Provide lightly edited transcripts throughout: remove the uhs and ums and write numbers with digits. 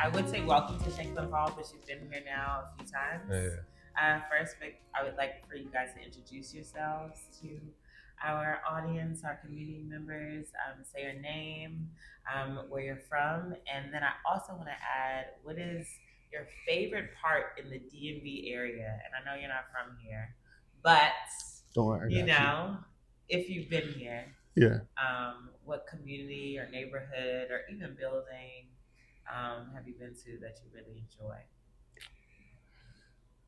I would say welcome to Shanklin Hall, but you've been here now a few times. First, I would like for you guys to introduce yourselves to our audience, our community members. Say your name, where you're from, and then I also want to add what is your favorite part in the DMV area. And I know you're not from here, but Don't worry, you know, if you've been here, yeah. What community or neighborhood or even building have you been to that you really enjoy?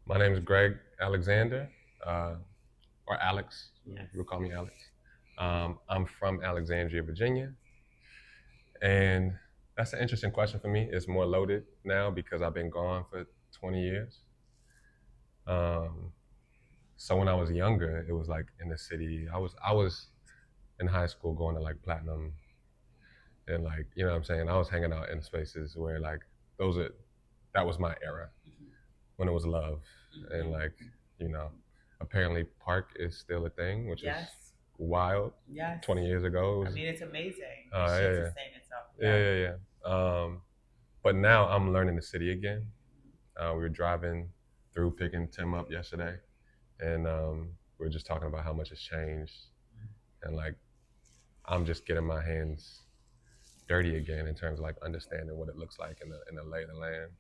My name is Greg Alexander, or Alex. Yes. You would call me Alex. I'm from Alexandria, Virginia. And that's an interesting question for me. It's more loaded now because I've been gone for 20 years. So when I was younger, it was like in the city. I was in high school going to like Platinum, and like, you know what I'm saying? I was hanging out in spaces where like that was my era when it was love. And like, you know, apparently Park is still a thing, which is wild. Yes. 20 years ago. I mean, it's amazing. Yeah. Sustain itself. Yeah. But now I'm learning the city again. We were driving through picking Tim up yesterday, and we were just talking about how much has changed, and like I'm just getting my hands dirty again in terms of like understanding what it looks like in the lay of the land.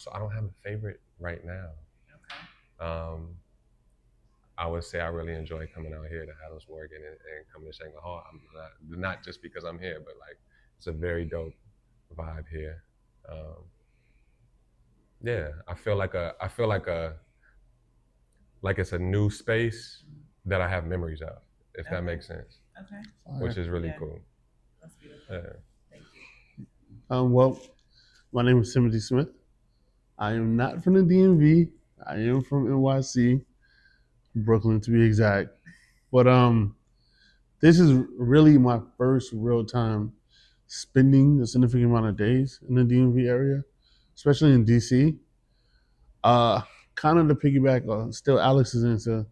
So I don't have a favorite right now. Okay. I would say I really enjoy coming out here to Harlem and coming to Shanklin Hall. Not just because I'm here, but like it's a very dope vibe here. Yeah, I feel like it's a new space that I have memories of, if that makes sense. Okay. Which is really cool. That's beautiful. Yeah. Thank you. Well, my name is Timothy Smith. I am not from the DMV. I am from NYC, Brooklyn to be exact. But this is really my first real time spending a significant amount of days in the DMV area, especially in DC. Kind of to piggyback on still Alex's answer,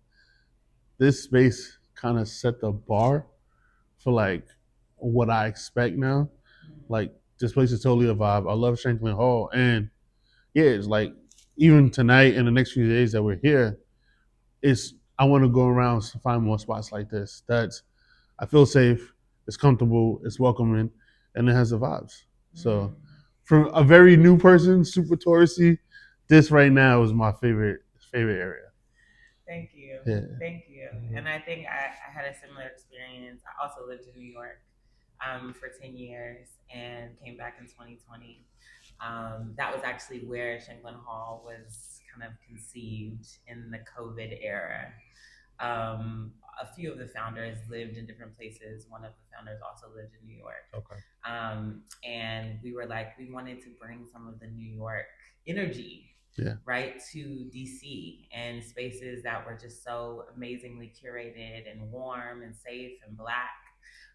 this space kind of set the bar for like what I expect now. Like this place is totally a vibe. I love Shanklin Hall, and yeah, it's like even tonight and the next few days that we're here, it's I want to go around to find more spots like this. That's I feel safe, it's comfortable, it's welcoming, and it has the vibes. So, from a very new person, super touristy, this right now is my favorite area. Thank you. Yeah. Thank you. And I think I had a similar experience. I also lived in New York for 10 years and came back in 2020. That was actually where Shanklin Hall was kind of conceived in the COVID era. A few of the founders lived in different places. One of the founders also lived in New York. Okay. And we were like, we wanted to bring some of the New York energy, right, to DC and spaces that were just so amazingly curated and warm and safe and Black.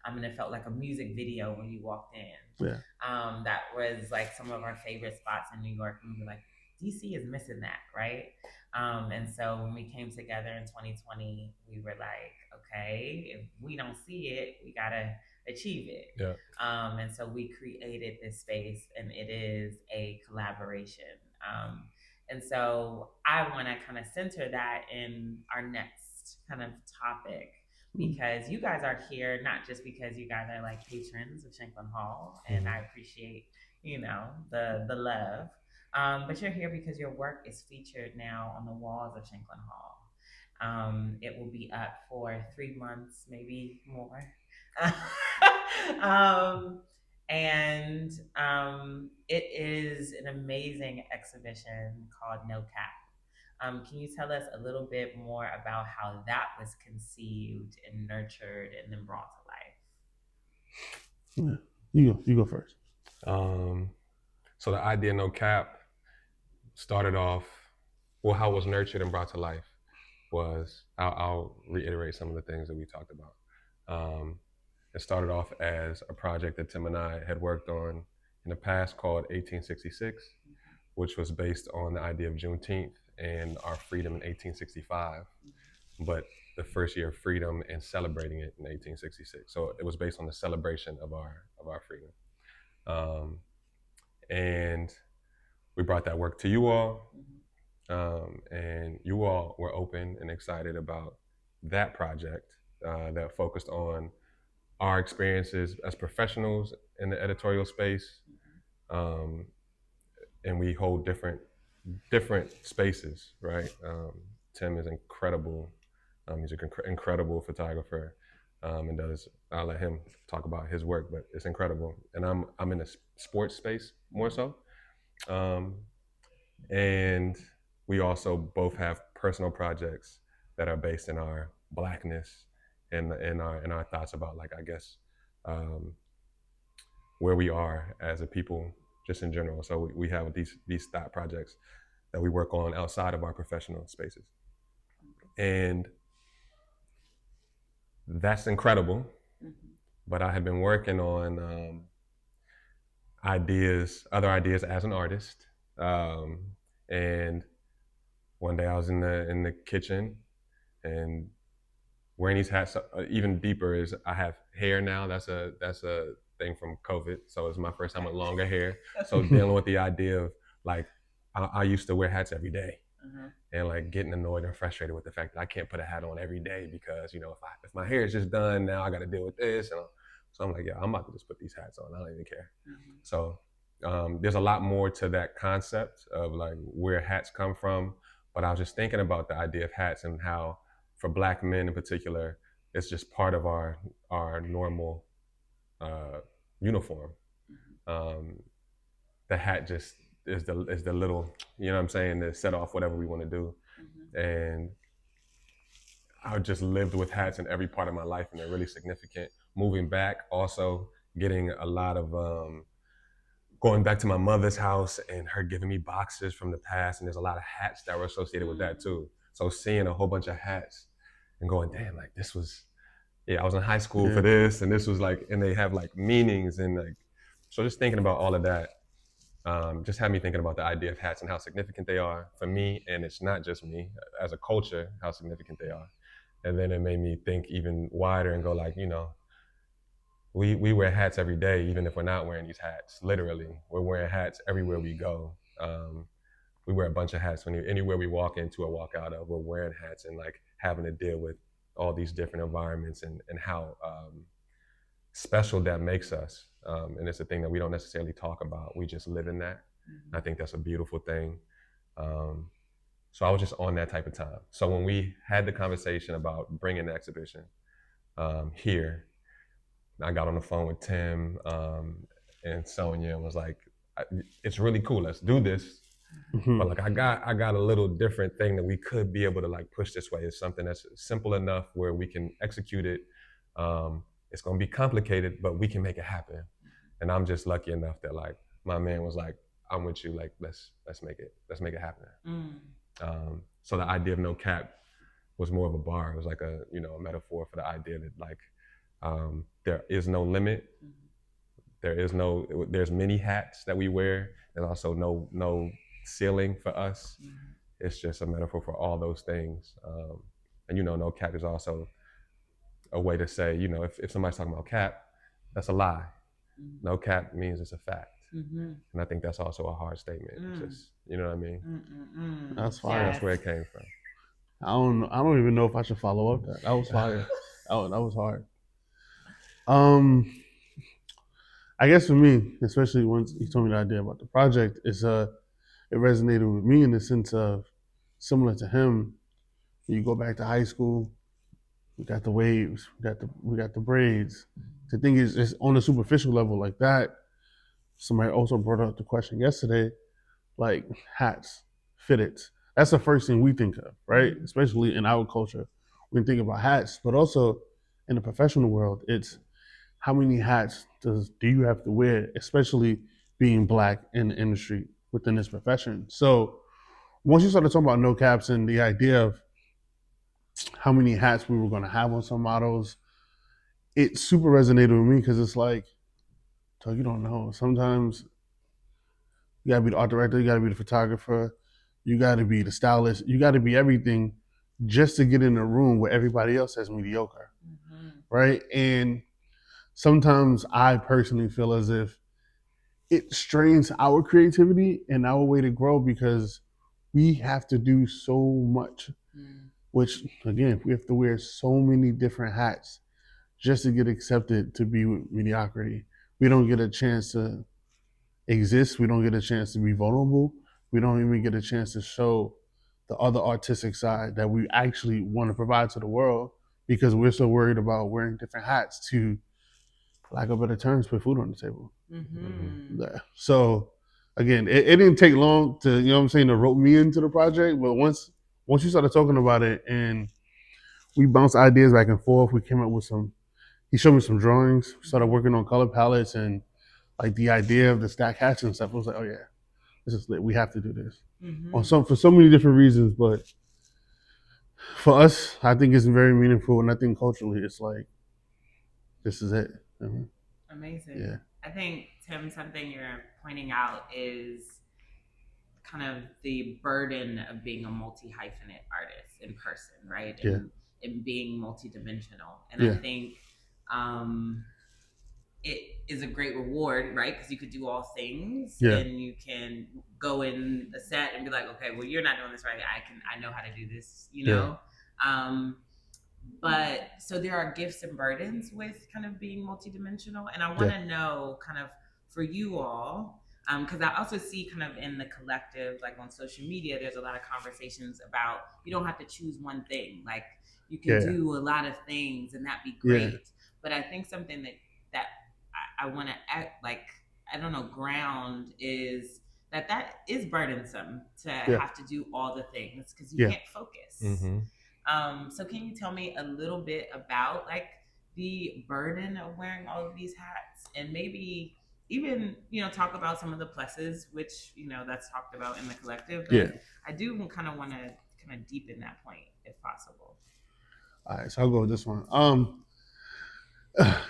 And it felt like a music video when you walked in. Yeah. That was like some of our favorite spots in New York. And we were like, DC is missing that, right? And so when we came together in 2020, we were like, okay, if we don't see it, we gotta achieve it. Yeah. And so we created this space, and it is a collaboration. And so I want to kind of center that in our next kind of topic, because you guys are here not just because you guys are like patrons of Shanklin Hall, and I appreciate, you know, the love. But you're here because your work is featured now on the walls of Shanklin Hall. It will be up for 3 months, maybe more. And it is an amazing exhibition called No Cap. Can you tell us a little bit more about how that was conceived and nurtured and then brought to life? Yeah. You go first. So the idea No Cap started off, well, how it was nurtured and brought to life was, I'll reiterate some of the things that we talked about. It started off as a project that Tim and I had worked on in the past called 1866, which was based on the idea of Juneteenth and our freedom in 1865, but the first year of freedom and celebrating it in 1866. So it was based on the celebration of our freedom. and we brought that work to you all, Mm-hmm. and you all were open and excited about that project that focused on our experiences as professionals in the editorial space, um, and we hold different spaces, right? Tim is incredible. He's an incredible photographer, and does. I'll let him talk about his work, but it's incredible. And I'm in the sports space more so, um, and we also both have personal projects that are based in our blackness and in our thoughts about, like, I guess, um, where we are as a people just in general. So we have these thought projects that we work on outside of our professional spaces, and that's incredible. Mm-hmm. But I had been working on other ideas as an artist, um, and one day I was in the kitchen and wearing these hats. Even deeper is I have hair now. That's a thing from COVID. So it's my first time with longer hair. So dealing with the idea of, like, I used to wear hats every day, and like getting annoyed and frustrated with the fact that I can't put a hat on every day because, if my hair is just done now, I got to deal with this. And so I'm like, yeah, I'm about to just put these hats on. I don't even care. So there's a lot more to that concept of like where hats come from. But I was just thinking about the idea of hats and how, for Black men in particular, it's just part of our normal uniform. The hat just is the little, you know what I'm saying, to set off whatever we want to do. And I just lived with hats in every part of my life, and they're really significant. Moving back, also getting a lot of going back to my mother's house and her giving me boxes from the past, and there's a lot of hats that were associated with that too. So seeing a whole bunch of hats and going, damn, like this was, I was in high school for this, and this was like, and they have like meanings, and like, so just thinking about all of that just had me thinking about the idea of hats and how significant they are for me. And it's not just me, as a culture, how significant they are. And then it made me think even wider and go, like, we wear hats every day, even if we're not wearing these hats. Literally, we're wearing hats everywhere we go. We wear a bunch of hats anywhere we walk into or walk out of. We're wearing hats and like having to deal with all these different environments, and how special that makes us. And it's a thing that we don't necessarily talk about. We just live in that. I think that's a beautiful thing. So I was just on that type of time. So when we had the conversation about bringing the exhibition here, I got on the phone with Tim and Sonya and was like, it's really cool. Let's do this. But like, I got a little different thing that we could be able to like push this way. It's something that's simple enough where we can execute it. It's going to be complicated, but we can make it happen. And I'm just lucky enough that like my man was like, I'm with you. Like, let's make it happen. So the idea of no cap was more of a bar. It was like a metaphor for the idea that like there is no limit. There's many hats that we wear. There's also no ceiling for us. It's just a metaphor for all those things. And no cap is also a way to say, if somebody's talking about cap, that's a lie. No cap means it's a fact. And I think that's also a hard statement. Just, you know what I mean? That's fire. That's where it came from. I don't even know if I should follow up that. That was fire. that was hard. I guess for me, especially once you told me the idea about the project, it resonated with me in the sense of, similar to him, you go back to high school, we got the waves, we got the braids. The thing is, it's on a superficial level like that. Somebody also brought up the question yesterday, like hats, fitteds. That's the first thing we think of, right? Especially in our culture, we think about hats, but also in the professional world, it's how many hats do you have to wear, especially being Black in the industry within this profession. So once you started talking about no caps and the idea of how many hats we were going to have on some models, it super resonated with me because it's like, so you don't know. Sometimes you gotta be the art director, you gotta be the photographer, you gotta be the stylist, you gotta be everything just to get in a room where everybody else has mediocre, right? And sometimes I personally feel as if it strains our creativity and our way to grow because we have to do so much. Which again, we have to wear so many different hats just to get accepted to be with mediocrity. We don't get a chance to exist. We don't get a chance to be vulnerable. We don't even get a chance to show the other artistic side that we actually want to provide to the world because we're so worried about wearing different hats to, lack of better terms, put food on the table. Yeah. So again, it didn't take long to, you know what I'm saying, to rope me into the project. But once you started talking about it and we bounced ideas back and forth, we came up with some, he showed me some drawings, we started working on color palettes and like the idea of the stack hats and stuff. I was like, oh yeah, this is lit. We have to do this. For so many different reasons, but for us, I think it's very meaningful, and I think culturally, it's like this is it. Amazing. Yeah. I think, Tim, something you're pointing out is kind of the burden of being a multi-hyphenate artist in person, right? And being multidimensional. And I think it is a great reward, right? Because you could do all things and you can go in the set and be like, okay, well, you're not doing this right. I know how to do this, you know? But so there are gifts and burdens with kind of being multidimensional. And I want to know kind of for you all, because I also see kind of in the collective, like on social media, there's a lot of conversations about you don't have to choose one thing. Like you can do a lot of things and that'd be great. But I think something that I want to act like, I don't know, ground is that is burdensome to have to do all the things because you can't focus. So can you tell me a little bit about like the burden of wearing all of these hats and maybe even, you know, talk about some of the pluses, which, you know, that's talked about in the collective. But I do kind of want to kind of deepen that point if possible. All right, so I'll go with this one.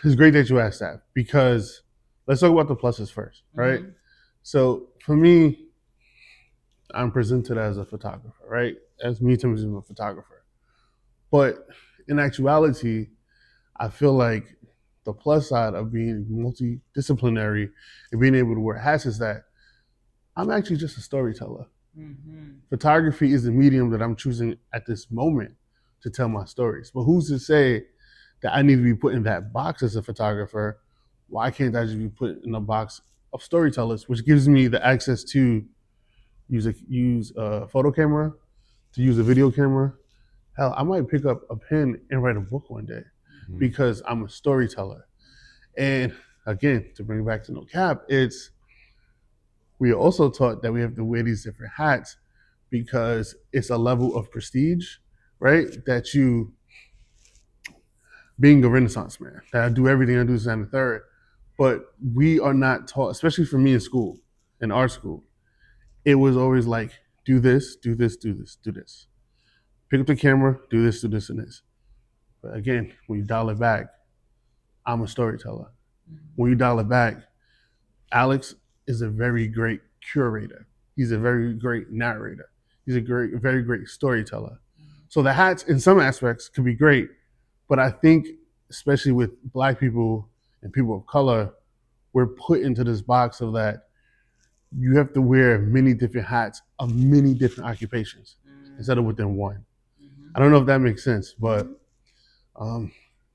It's great that you asked that because let's talk about the pluses first, right? So for me, I'm presented as a photographer, right? As me, Tim, is a photographer. But in actuality, I feel like the plus side of being multidisciplinary and being able to wear hats is that I'm actually just a storyteller. Photography is the medium that I'm choosing at this moment to tell my stories. But who's to say that I need to be put in that box as a photographer? Why can't I just be put in a box of storytellers, which gives me the access to use a photo camera, to use a video camera. Hell, I might pick up a pen and write a book one day because I'm a storyteller. And again, to bring it back to no cap, we are also taught that we have to wear these different hats because it's a level of prestige, right? That you, being a Renaissance man, that I do everything I do is and the third. But we are not taught, especially for me in school, in art school, it was always like, do this, do this, do this, do this. Pick up the camera, do this, and this. But again, when you dial it back, I'm a storyteller. When you dial it back, Alex is a very great curator. He's a very great narrator. He's a very great storyteller. So the hats, in some aspects, could be great, but I think, especially with Black people and people of color, we're put into this box of that you have to wear many different hats of many different occupations instead of within one. I don't know if that makes sense, but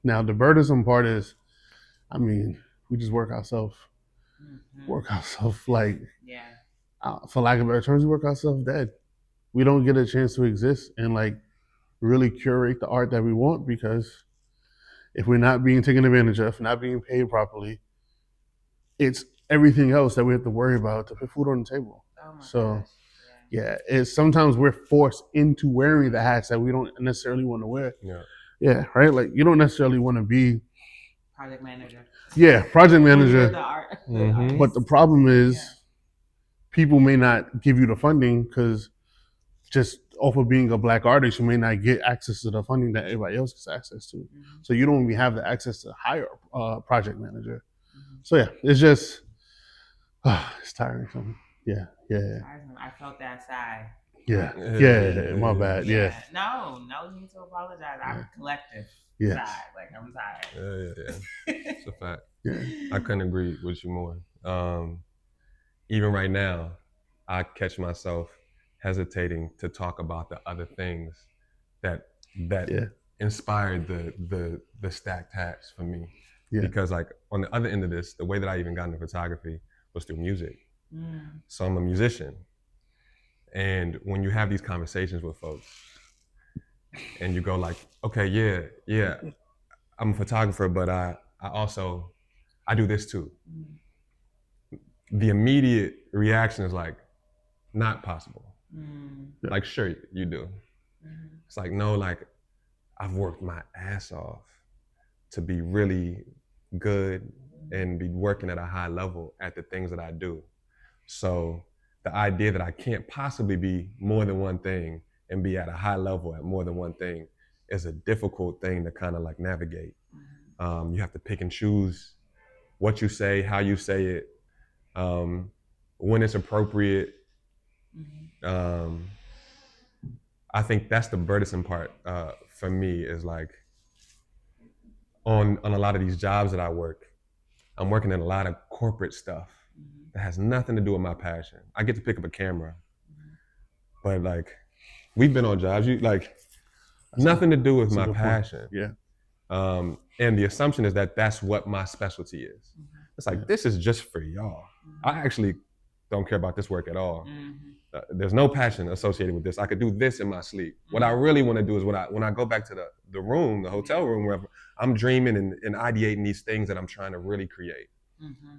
now the burdensome part is, I mean, we just work ourselves like, for lack of better terms, we work ourselves dead. We don't get a chance to exist and like really curate the art that we want because if we're not being taken advantage of, not being paid properly, it's everything else that we have to worry about to put food on the table. So it's sometimes we're forced into wearing the hats that we don't necessarily want to wear. Yeah, right? Like you don't necessarily want to be project manager. Yeah, project manager. The art, but the problem is people may not give you the funding because just off of being a Black artist, you may not get access to the funding that everybody else gets access to. So you don't even have the access to hire a project manager. So yeah, it's just, it's tiring. Yeah. I felt that sigh. Yeah, my bad. Yeah. No need to apologize. I'm collective. Side. Like I'm tired. Yeah. It's a fact. I couldn't agree with you more. even right now, I catch myself hesitating to talk about the other things that Yeah. inspired the stacked hats for me. Yeah. Because like on the other end of this, the way that I even got into photography was through music. So I'm a musician. And when you have these conversations with folks and you go like, okay, yeah, I'm a photographer, but I also I do this too. The immediate reaction is like, not possible. Yeah. Like, sure, you do. It's like, no, like, I've worked my ass off to be really good and be working at a high level at the things that I do. So the idea that I can't possibly be more than one thing and be at a high level at more than one thing is a difficult thing to kind of like navigate. You have to pick and choose what you say, how you say it, when it's appropriate. I think that's the burdensome part for me is like on a lot of these jobs that I work, I'm working in a lot of corporate stuff that has nothing to do with my passion. I get to pick up a camera, but like we've been on jobs, you like nothing to do with my passion. Yeah. And the assumption is that that's what my specialty is. It's like, this is just for y'all. I actually don't care about this work at all. There's no passion associated with this. I could do this in my sleep. What I really want to do is when I go back to the room, the hotel room, wherever, I'm dreaming and ideating these things that I'm trying to really create.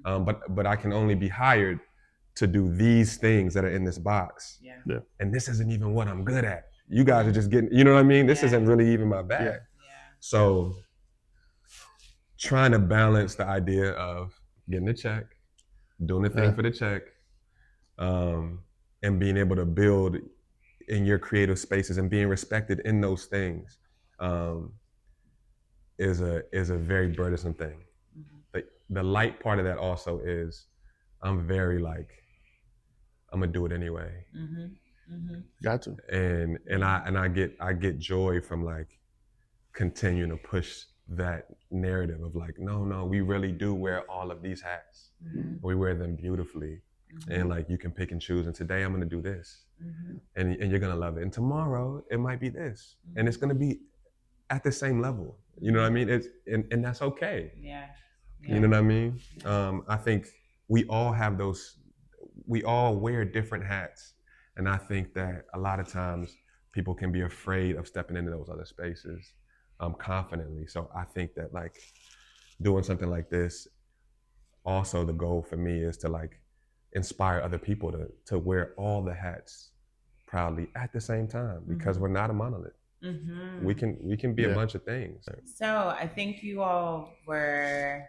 But I can only be hired to do these things that are in this box. Yeah. And this isn't even what I'm good at. You guys are just getting, you know what I mean? This isn't really even my bag. Yeah. So trying to balance the idea of getting a check, doing the thing for the check, and being able to build in your creative spaces and being respected in those things is a very burdensome thing. The light part of that also is I'm very like, I'm gonna do it anyway. Got to. And I get joy from like continuing to push that narrative of like, no, we really do wear all of these hats. We wear them beautifully. And like you can pick and choose. And today I'm gonna do this. And you're gonna love it. And tomorrow it might be this. And it's gonna be at the same level. You know what I mean? It's and that's okay. Yeah. You know what I mean? I think we all have we all wear different hats. And I think that a lot of times people can be afraid of stepping into those other spaces confidently. So I think that like doing something like this, also the goal for me is to like inspire other people to wear all the hats proudly at the same time, because we're not a monolith. We can be a bunch of things. So I think you all were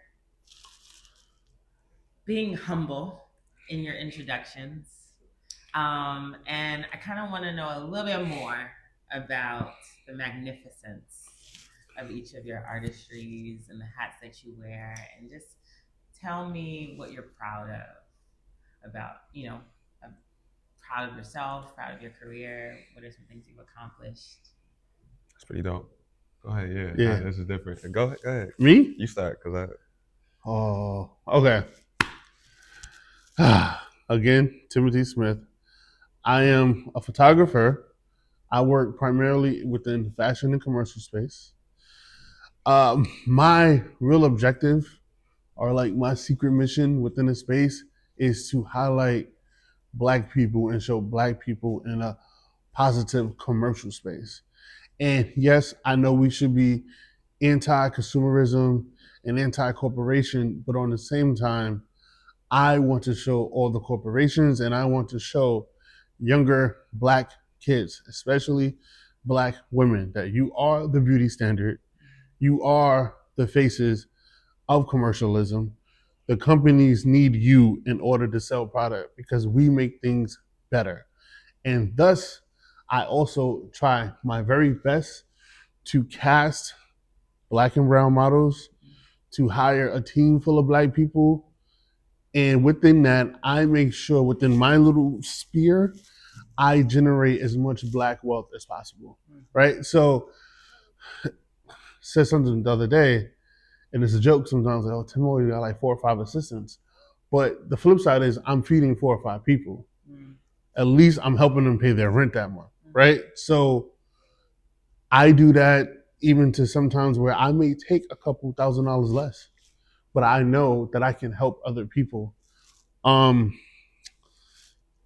being humble in your introductions. And I kind of want to know a little bit more about the magnificence of each of your artistries and the hats that you wear, and just tell me what you're proud of about, proud of yourself, proud of your career. What are some things you've accomplished? That's pretty dope. Go ahead, Yeah. This is different. Go ahead. Me? You start, because Oh, okay. Again, Timothy Smith. I am a photographer. I work primarily within the fashion and commercial space. My real objective, or like my secret mission within the space, is to highlight Black people and show Black people in a positive commercial space. And yes, I know we should be anti-consumerism and anti-corporation, but on the same time, I want to show all the corporations and I want to show younger Black kids, especially Black women, that you are the beauty standard. You are the faces of commercialism. The companies need you in order to sell product because we make things better. And thus, I also try my very best to cast Black and brown models, to hire a team full of Black people. And within that, I make sure within my little sphere, I generate as much Black wealth as possible, right? So, said something the other day, and it's a joke sometimes, like, oh, Tim, you got like 4 or 5 assistants. But the flip side is I'm feeding 4 or 5 people. At least I'm helping them pay their rent that month, right? So I do that even to sometimes where I may take a couple $1,000s less, but I know that I can help other people.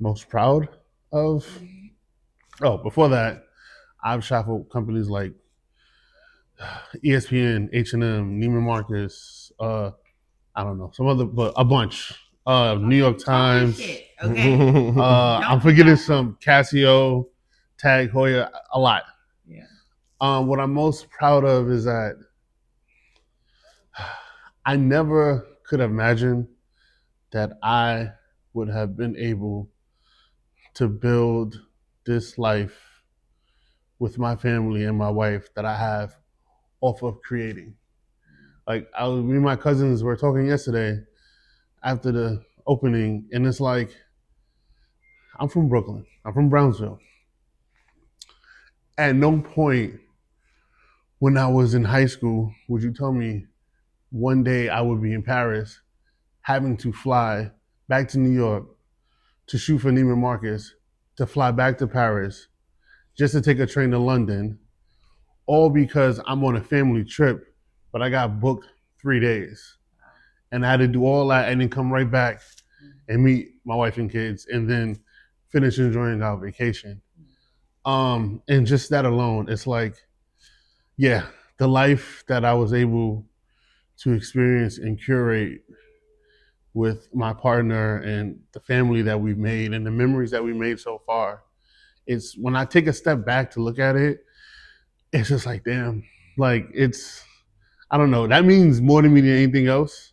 Most proud of, before that, I've shot for companies like ESPN, H&M, Neiman Marcus, I don't know, some other, but a bunch. New York Times. Shit, okay. I'm forgetting some Casio, Tag Heuer, a lot. Yeah. What I'm most proud of is that I never could imagine that I would have been able to build this life with my family and my wife that I have off of creating. Like me and my cousins were talking yesterday after the opening, and it's like, I'm from Brooklyn. I'm from Brownsville. At no point when I was in high school would you tell me one day I would be in Paris having to fly back to New York to shoot for Neiman Marcus, to fly back to Paris, just to take a train to London, all because I'm on a family trip, but I got booked 3 days. And I had to do all that and then come right back and meet my wife and kids and then finish enjoying our vacation. And just that alone, it's like, yeah, the life that I was able to experience and curate with my partner and the family that we've made and the memories that we made so far. It's when I take a step back to look at it, it's just like, damn, like it's, I don't know, that means more to me than anything else.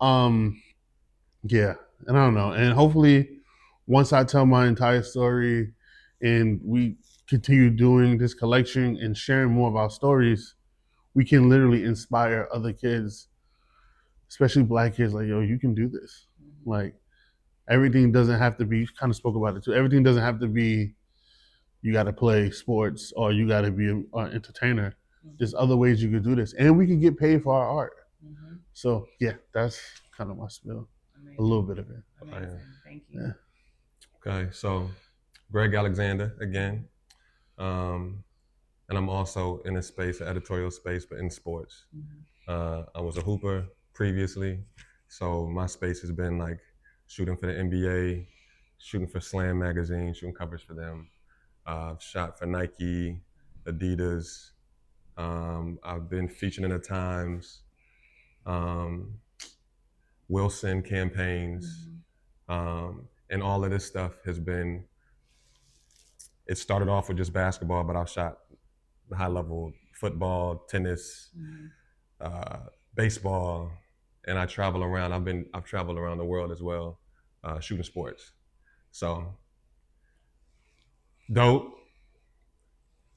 Yeah, and I don't know. And hopefully once I tell my entire story and we continue doing this collection and sharing more of our stories, we can literally inspire other kids, especially Black kids, like, yo, you can do this. Like, everything doesn't have to be, you kind of spoke about it too, everything doesn't have to be, you got to play sports or you got to be an entertainer. There's other ways you could do this. And we can get paid for our art. So, yeah, that's kind of my spiel. Amazing. A little bit of it. Amazing. Thank you. Yeah. Okay, so Greg Alexander again. And I'm also in a space, an editorial space, but in sports. I was a hooper previously, so my space has been like shooting for the NBA, shooting for Slam magazine, shooting covers for them. I've shot for Nike, Adidas. I've been featured in the Times, Wilson campaigns, and all of this stuff has been, it started off with just basketball, but I've shot high level football, tennis, baseball, and I travel around. I've traveled around the world as well, shooting sports. So dope.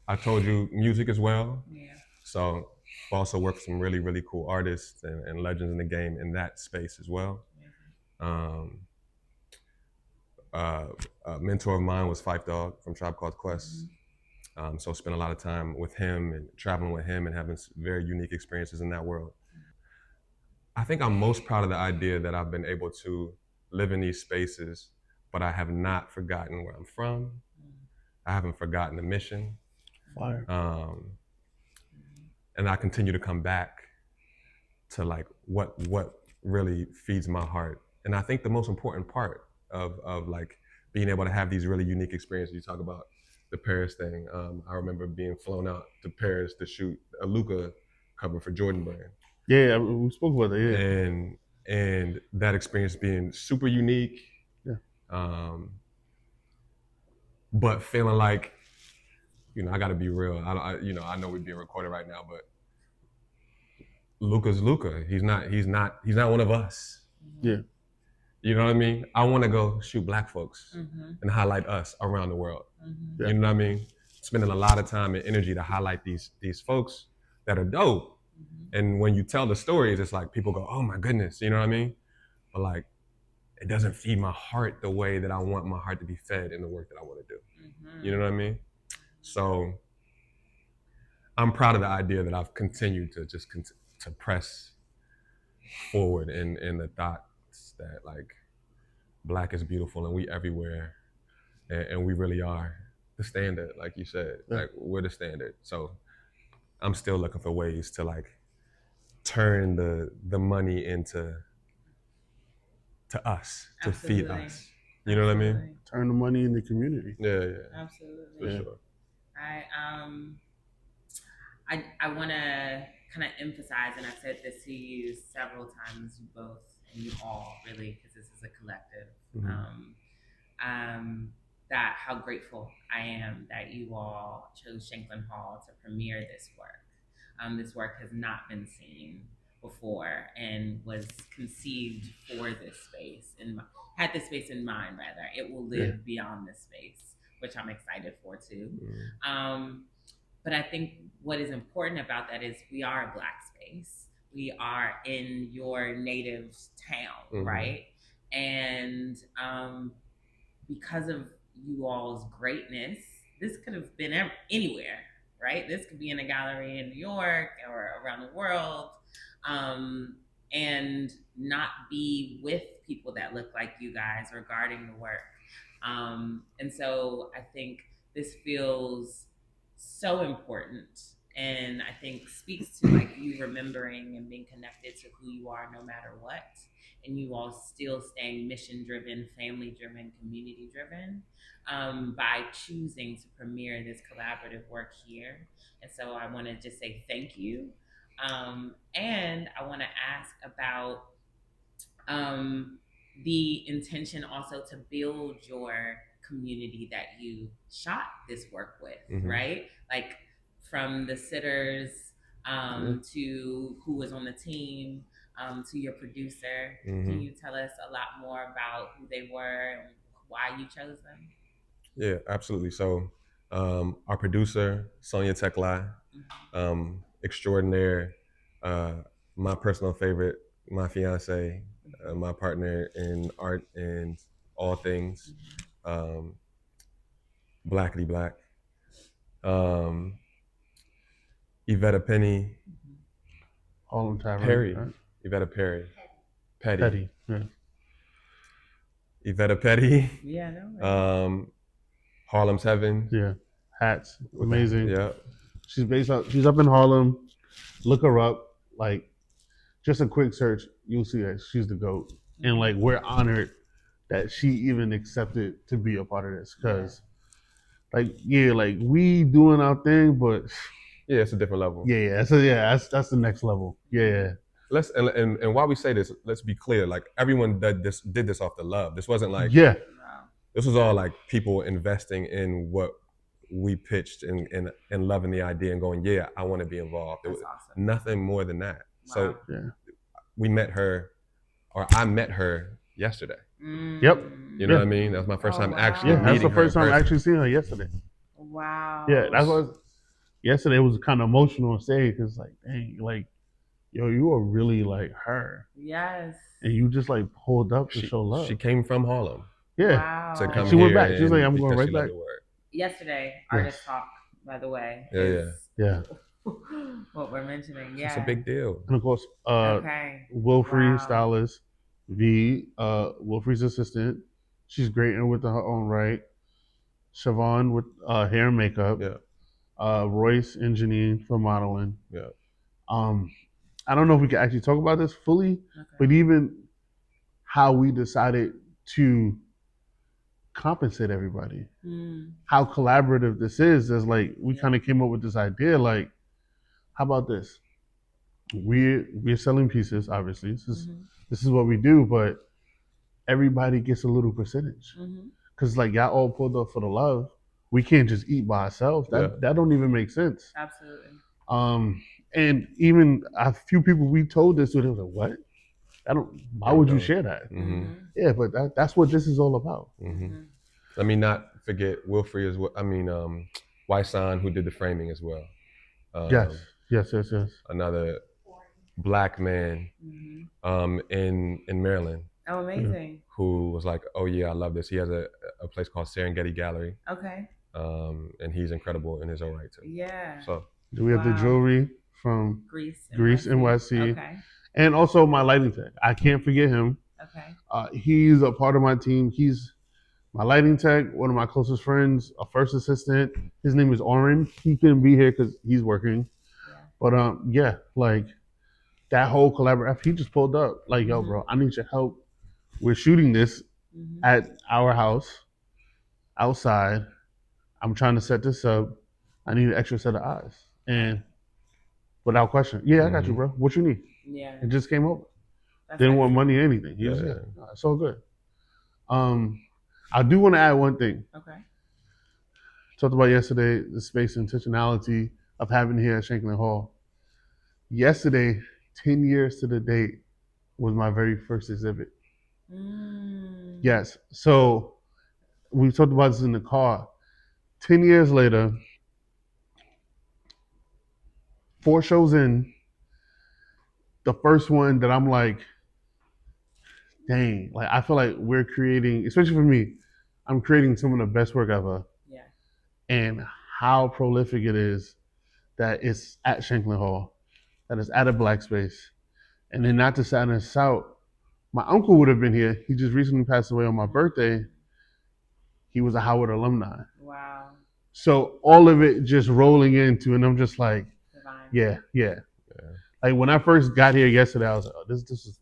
I told you music as well. Yeah. So I've also worked with some really, really cool artists and legends in the game in that space as well. A mentor of mine was Phife Dawg from Tribe Called Quest. So I spent a lot of time with him and traveling with him and having very unique experiences in that world. I think I'm most proud of the idea that I've been able to live in these spaces, but I have not forgotten where I'm from. I haven't forgotten the mission. Fire. And I continue to come back to like what really feeds my heart. And I think the most important part of like being able to have these really unique experiences, you talk about the Paris thing. I remember being flown out to Paris to shoot a Luka cover for Jordan Brand. Yeah, we spoke about that, yeah. And that experience being super unique. Yeah. But feeling like, I got to be real. I know we're being recorded right now, but Luka's Luka. He's not one of us. Yeah. You know what I mean? I want to go shoot Black folks and highlight us around the world. Yeah. You know what I mean? Spending a lot of time and energy to highlight these folks that are dope. And when you tell the stories, it's like people go, oh my goodness, you know what I mean? But like, it doesn't feed my heart the way that I want my heart to be fed in the work that I want to do. You know what I mean? So I'm proud of the idea that I've continued to just to press forward in the thoughts that like Black is beautiful and we everywhere, and we really are the standard, like you said. Like we're the standard. So I'm still looking for ways to like turn the money into us, to feed us. You know what I mean? Turn the money in the community. Yeah. Absolutely. For sure. I want to kind of emphasize, and I've said this to you several times, you both and you all, really, because this is a collective. That how grateful I am that you all chose Shanklin Hall to premiere this work. This work has not been seen before and was conceived for this space and had this space in mind. Rather, it will live beyond this space, which I'm excited for too. But I think what is important about that is we are a Black space. We are in your native town, right? And because of you all's greatness, this could have been anywhere, right? This could be in a gallery in New York or around the world, and not be with people that look like you guys regarding the work. And so I think this feels so important, and I think speaks to like you remembering and being connected to who you are no matter what, and you all still staying mission driven, family driven, community driven, by choosing to premiere this collaborative work here. And so I want to just say thank you, and I want to ask about the intention also to build your community that you shot this work with, right? Like from the sitters to who was on the team, to your producer. Can you tell us a lot more about who they were and why you chose them? Yeah, absolutely. So our producer, Sonya Teclai, extraordinaire, my personal favorite, my fiance, my partner in art and all things, Blackity Black. Yvetta Penny. Harlem Tavern. Perry. Right? Yvetta Perry. Petty. Yeah. Yvetta Petty. Yeah, no. Harlem's Heaven. Yeah. Hats. Amazing. Yeah. She's up in Harlem. Look her up. Like, just a quick search, you'll see that she's the GOAT. And like we're honored that she even accepted to be a part of this. Cause like we doing our thing, but yeah, it's a different level. That's the next level. Yeah. Let's and while we say this, let's be clear. Like everyone did this off the love. This wasn't like this was all like people investing in what we pitched and loving the idea and going, yeah, I want to be involved. It was awesome. Nothing more than that. Wow. So we met her, or I met her yesterday. Yep. You know what I mean? That was my first time actually meeting her. That's the first time I actually seen her yesterday. Wow. Yeah, that was yesterday was kind of emotional to say because like, dang, like, yo, you are really like her. Yes. And you just like pulled up to show love. She came from Harlem. Yeah. Wow. To come she went back. She was like, I'm going right back. Yesterday, Artist Talk, by the way. Yeah. What we're mentioning. Yeah. It's a big deal. And of course, Wilfree stylist, Wilfree's assistant. She's great and with her own right. Shevon with hair and makeup. Yeah. Royce and Janine for modeling. Yeah. I don't know if we can actually talk about this fully, but even how we decided to compensate everybody, how collaborative this is like we kind of came up with this idea like, how about this? We're selling pieces, obviously. This is what we do, but everybody gets a little percentage. Because like y'all all pulled up for the love. We can't just eat by ourselves. That don't even make sense. Absolutely. And even a few people we told this to, they was like, what? Why would you share that? Yeah, but that's what this is all about. Let me not forget Wilfree as well. I mean, Waisan, who did the framing as well. Yes. Another Black man in Maryland. Oh, amazing. Who was like, oh yeah, I love this. He has a place called Serengeti Gallery. Okay. And he's incredible in his own right too. Yeah. So do we have the jewelry from Greece NYC? Okay. And also my lighting tech. I can't forget him. Okay. He's a part of my team. He's my lighting tech, one of my closest friends, a first assistant. His name is Oren. He couldn't be here because he's working. Yeah. But yeah, like that whole collaboration. He just pulled up, like, yo, Mm-hmm. bro, I need your help. We're shooting this Mm-hmm. at our house outside. I'm trying to set this up. I need an extra set of eyes. And without question, yeah, I got you, bro. What you need? Yeah. It just came over. That's Didn't want excellent. money or anything. He was, Yeah. yeah, it's all good. I do want to add one thing. Okay. Talked about yesterday the space intentionality of having here at Shanklin Hall. Yesterday, 10 years to the date, was my very first exhibit. Mm. Yes. So we talked about this in the car. 10 years later, 4 shows in, the first one that I'm like, dang, like I feel like we're creating, especially for me, I'm creating some of the best work ever. Yeah. And how prolific it is that it's at Shanklin Hall, that it's at a black space. And then not to sound us out, my uncle would have been here. He just recently passed away on my birthday. He was a Howard alumni. Wow. So all of it just rolling into, and I'm just like, Divine. yeah. Like when I first got here yesterday, I was like, oh, this is,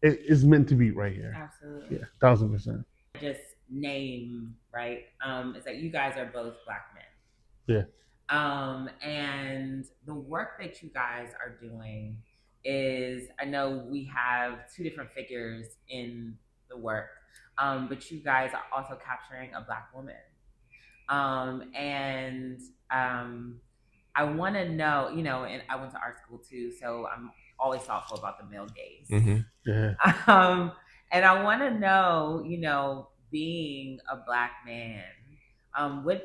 it's meant to be right here. Absolutely. Yeah, 1000%. Just name, right? It's like you guys are both black men. Yeah. And the work that you guys are doing is, I know we have two different figures in the work, but you guys are also capturing a black woman. I want to know, and I went to art school too, so I'm always thoughtful about the male gaze. Mm-hmm. Yeah. And I want to know, being a black man, what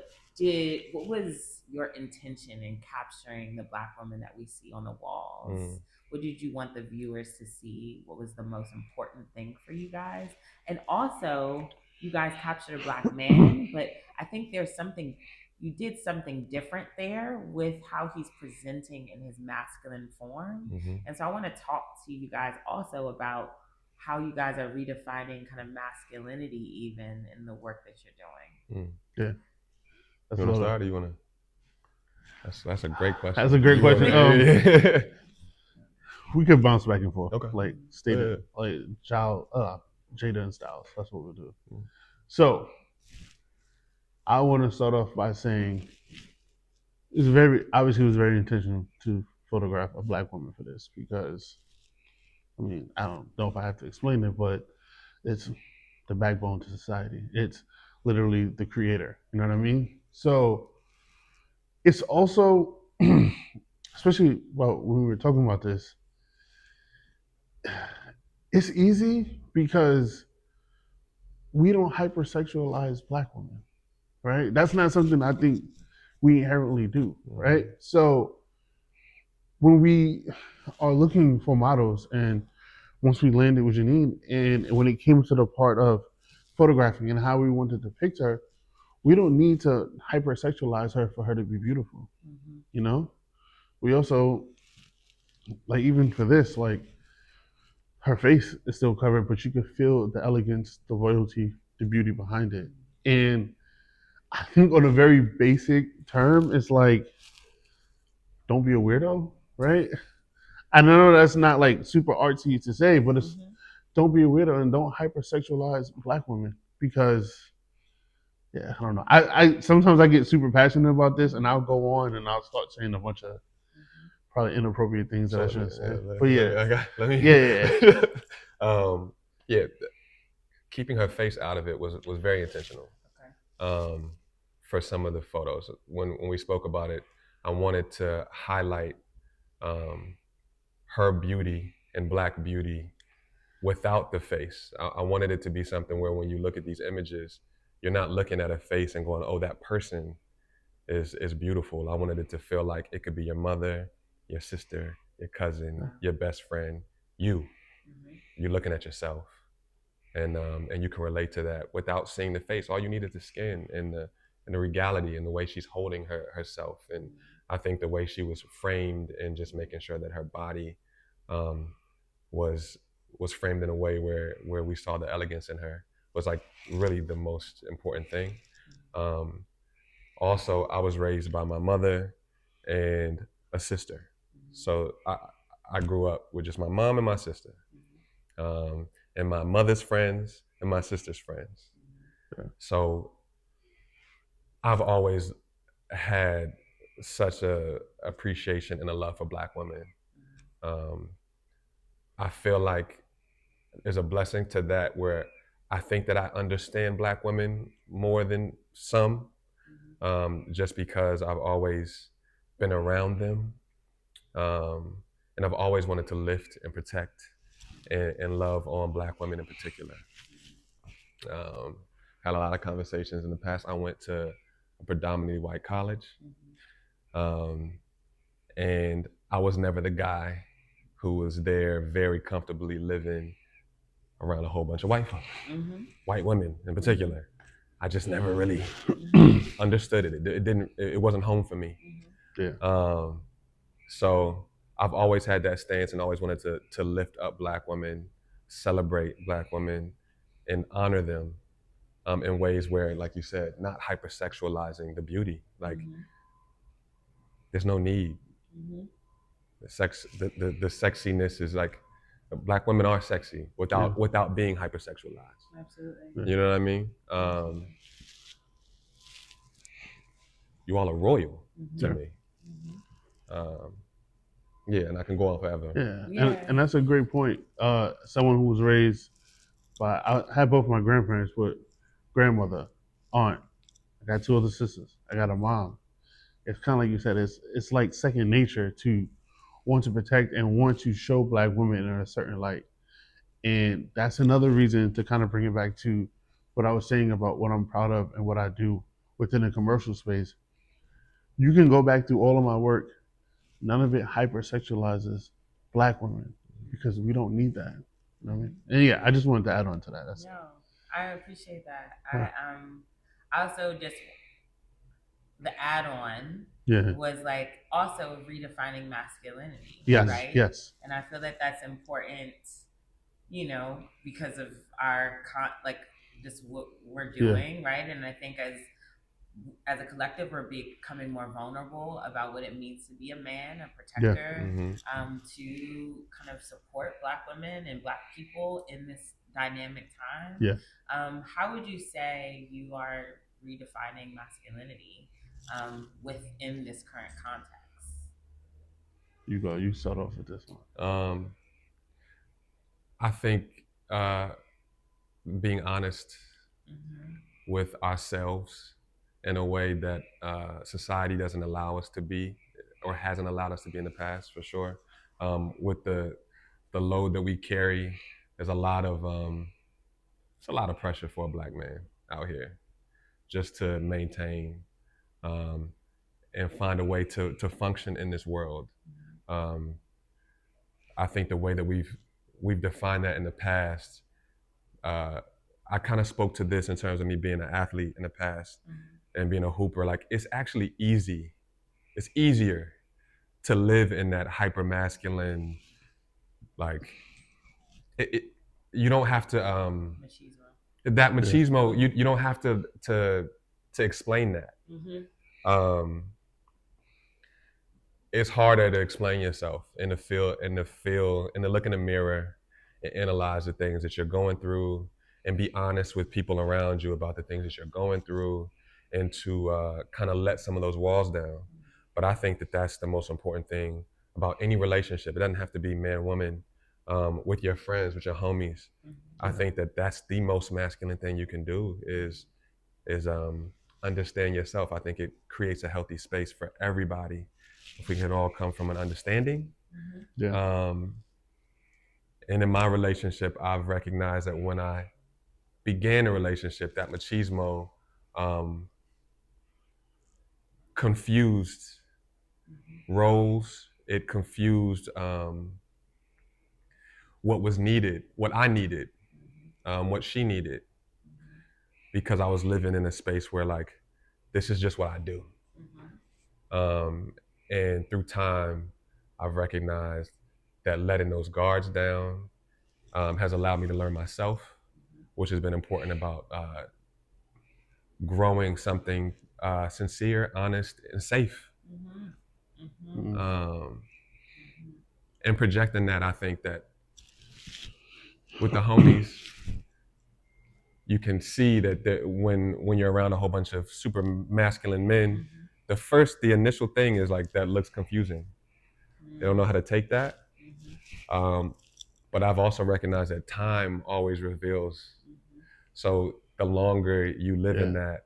was your intention in capturing the black woman that we see on the walls? Mm. What did you want the viewers to see? What was the most important thing for you guys? And also, you guys captured a black man, but I think you did something different there with how he's presenting in his masculine form. Mm-hmm. And so I want to talk to you guys also about how you guys are redefining kind of masculinity even in the work that you're doing. Yeah. You want to start, or you want to? That's a great question. That's a great question. We could bounce back and forth. Okay. Like stated, like Jada and Styles. That's what we'll do. So I want to start off by saying it was very intentional to photograph a black woman for this because, I mean, I don't know if I have to explain it, but it's the backbone to society. It's literally the creator. You know what I mean? So it's also, especially when we were talking about this, it's easy because we don't hypersexualize black women, right? That's not something I think we inherently do, right? So when we are looking for models, and once we landed with Janine, and when it came to the part of photographing and how we wanted to depict her, we don't need to hypersexualize her for her to be beautiful. Mm-hmm. You know, we also, like, even for this, like, her face is still covered, but you can feel the elegance, the royalty, the beauty behind it. And I think on a very basic term, it's like, don't be a weirdo, right? I know that's not like super artsy to say, but it's don't be a weirdo and don't hypersexualize black women because, yeah, I don't know. I sometimes I get super passionate about this, and I'll go on and I'll start saying a bunch of probably inappropriate things that I shouldn't say. But yeah, let me. Yeah. Keeping her face out of it was very intentional. Okay. For some of the photos, when we spoke about it, I wanted to highlight her beauty and black beauty without the face. I wanted it to be something where when you look at these images, you're not looking at a face and going, "Oh, that person is beautiful." I wanted it to feel like it could be your mother, your sister, your cousin, your best friend, you. Mm-hmm. You're looking at yourself, and you can relate to that without seeing the face. All you need is the skin and the regality and the way she's holding herself. And I think the way she was framed and just making sure that her body was was framed in a way where we saw the elegance in her was like really the most important thing. Um, Also, I was raised by my mother and a sister. So I grew up with just my mom and my sister, um, and my mother's friends and my sister's friends. So I've always had such a appreciation and a love for Black women. Um, I feel like there's a blessing to that where I think that I understand Black women more than some, just because I've always been around them. And I've always wanted to lift and protect and love on Black women in particular. Um, had a lot of conversations in the past. I went to a predominantly white college, um, and I was never the guy who was there very comfortably living around a whole bunch of white folks, white women in particular. I just never really understood it. It didn't. It wasn't home for me. So I've always had that stance and always wanted to lift up Black women, celebrate Black women, and honor them in ways where, like you said, not hypersexualizing the beauty. Like there's no need. The sexiness is like Black women are sexy without being hypersexualized. Absolutely. You know what I mean? You all are royal to me. Yeah, and I can go on forever. And that's a great point. Someone who was raised by, I had both my grandparents, but grandmother, aunt. I got two other sisters. I got a mom. It's kind of like you said. It's like second nature to want to protect and want to show Black women in a certain light. And that's another reason to kind of bring it back to what I was saying about what I'm proud of and what I do within the commercial space. You can go back through all of my work. None of it hypersexualizes Black women because we don't need that. You know what I mean? And yeah, I just wanted to add on to that. That's I appreciate that. I also just the add-on was like also redefining masculinity. Yes, right? yes. And I feel that that's important, because of our like just what we're doing, right? And I think as a collective, we're becoming more vulnerable about what it means to be a man, a protector, to kind of support Black women and Black people in this dynamic time. How would you say you are redefining masculinity within this current context? You go. You start off with this one. I think being honest with ourselves in a way that society doesn't allow us to be, or hasn't allowed us to be in the past, for sure. With the load that we carry, there's a lot of it's a lot of pressure for a Black man out here, just to maintain and find a way to function in this world. I think the way that we've defined that in the past, I kind of spoke to this in terms of me being an athlete in the past and being a hooper. Like, it's actually easy. It's easier to live in that hyper masculine, like you don't have to machismo. That machismo, you don't have to explain that. It's harder to explain yourself and to feel and to look in the mirror and analyze the things that you're going through and be honest with people around you about the things that you're going through, and to kind of let some of those walls down. But I think that that's the most important thing about any relationship. It doesn't have to be man, woman, with your friends, with your homies. I think that that's the most masculine thing you can do is understand yourself. I think it creates a healthy space for everybody if we can all come from an understanding. And in my relationship, I've recognized that when I began a relationship, that machismo confused roles. It confused what was needed, what I needed, what she needed, because I was living in a space where, like, this is just what I do. And through time, I've recognized that letting those guards down, has allowed me to learn myself, which has been important about growing something sincere, honest, and safe. And projecting that, I think that with the homies, you can see that when you're around a whole bunch of super masculine men, the initial thing is like, that looks confusing. They don't know how to take that. But I've also recognized that time always reveals. So the longer you live in that,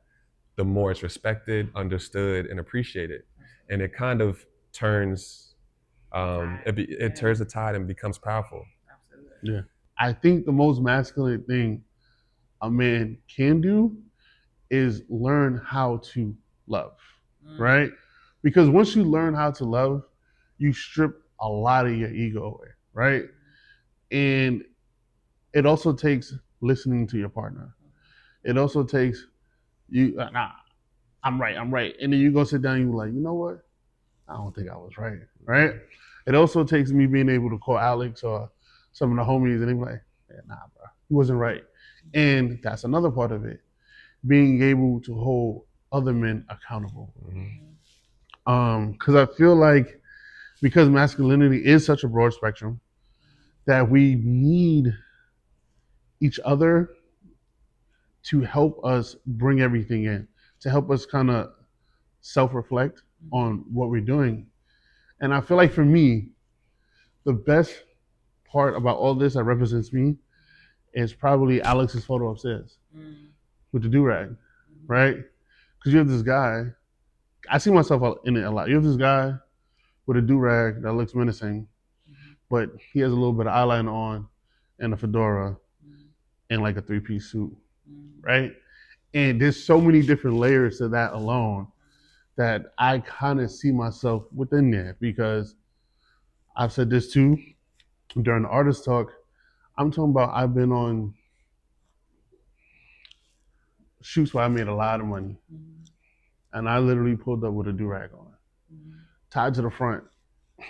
the more it's respected, understood, and appreciated. And it kind of turns, it turns the tide and becomes powerful. Absolutely. Yeah. I think the most masculine thing a man can do is learn how to love, right? Because once you learn how to love, you strip a lot of your ego away, right? And it also takes listening to your partner. It also takes you, nah, I'm right. And then you go sit down and you're like, you know what? I don't think I was right, right? It also takes me being able to call Alex or some of the homies and they be like, yeah, nah, bro, he wasn't right. And that's another part of it, being able to hold other men accountable. Because I feel like because masculinity is such a broad spectrum that we need each other to help us bring everything in, to help us kind of self-reflect on what we're doing. And I feel like for me, the best part about all this that represents me is probably Alex's photo upstairs with the do-rag, right? Because you have this guy, I see myself in it a lot. You have this guy with a do-rag that looks menacing, but he has a little bit of eyeliner on and a fedora and like a three-piece suit, right? And there's so many different layers to that alone that I kind of see myself within there, because I've said this too during the artist talk. I'm talking about I've been on shoots where I made a lot of money, and I literally pulled up with a do-rag on, tied to the front,